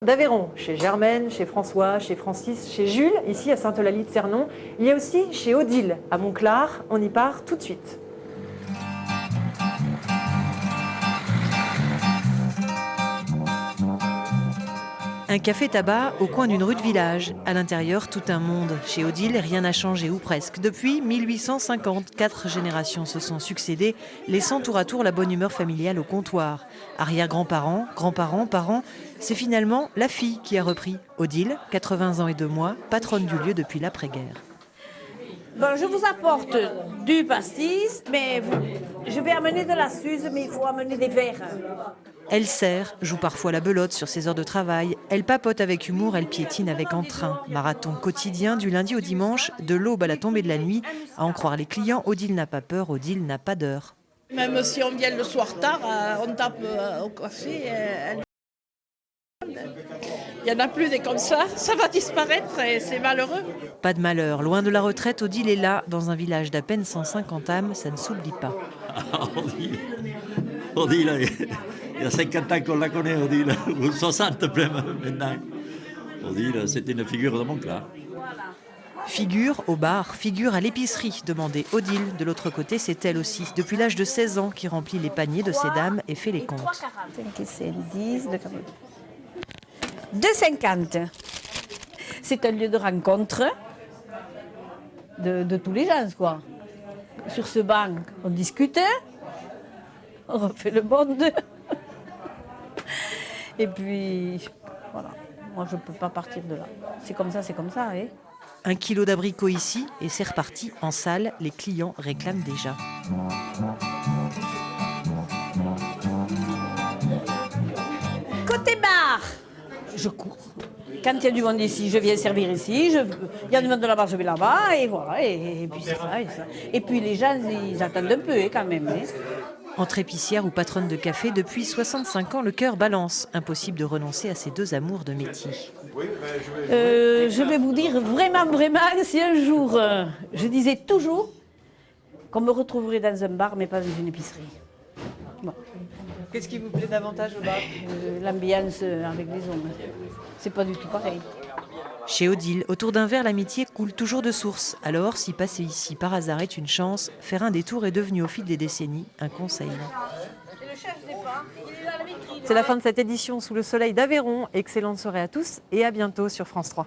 D'Aveyron, chez Germaine, chez François, chez Francis, chez Jules, ici à Sainte-Eulalie-de-Cernon. Il y a aussi chez Odile, à Montclar. On y part tout de suite. Un café-tabac au coin d'une rue de village. À l'intérieur, tout un monde. Chez Odile, rien n'a changé, ou presque. Depuis 1850, 4 générations se sont succédées, laissant tour à tour la bonne humeur familiale au comptoir. Arrière-grands-parents, grands-parents, parents, c'est finalement la fille qui a repris. Odile, 80 ans et 2 mois, patronne du lieu depuis l'après-guerre. Bon, je vous apporte du pastis, mais je vais amener de la suze, mais il faut amener des verres. Elle sert, joue parfois la belote sur ses heures de travail. Elle papote avec humour, elle piétine avec entrain. Marathon quotidien du lundi au dimanche, de l'aube à la tombée de la nuit. À en croire les clients, Odile n'a pas peur, Odile n'a pas d'heure. Même si on vient le soir tard, on tape au café. Il n'y en a plus des comme ça va disparaître et c'est malheureux. Pas de malheur, loin de la retraite, Odile est là, dans un village d'à peine 150 âmes, ça ne s'oublie pas. Odile, il y a 50 ans qu'on la connaît, Odile, ou 60 maintenant. Odile, c'était une figure de Montclar. Figure au bar, figure à l'épicerie, demandait Odile. De l'autre côté, c'est elle aussi, depuis l'âge de 16 ans, qui remplit les paniers de ces dames et fait les comptes. 2,50. C'est un lieu de rencontre de tous les gens, quoi. Sur ce banc, on discute, on refait le monde. Et puis, voilà. Moi, je ne peux pas partir de là. C'est comme ça, hein. 1 kilo d'abricots ici, et c'est reparti. En salle, les clients réclament déjà. Côté bar, je cours. Quand il y a du monde ici, je viens servir ici. Il y a du monde là-bas, je vais là-bas. Et voilà, et puis c'est ça, et puis les gens, ils attendent un peu quand même. Hein. Entre épicière ou patronne de café, depuis 65 ans, le cœur balance. Impossible de renoncer à ces 2 amours de métier. Je vais vous dire vraiment, si un jour, je disais toujours qu'on me retrouverait dans un bar, mais pas dans une épicerie. Bon. Qu'est-ce qui vous plaît davantage au bar? L'ambiance avec les hommes. C'est pas du tout pareil. Chez Odile, autour d'un verre, l'amitié coule toujours de source. Alors, si passer ici par hasard est une chance, faire un détour est devenu au fil des décennies un conseil. C'est la fin de cette édition sous le soleil d'Aveyron. Excellente soirée à tous et à bientôt sur France 3.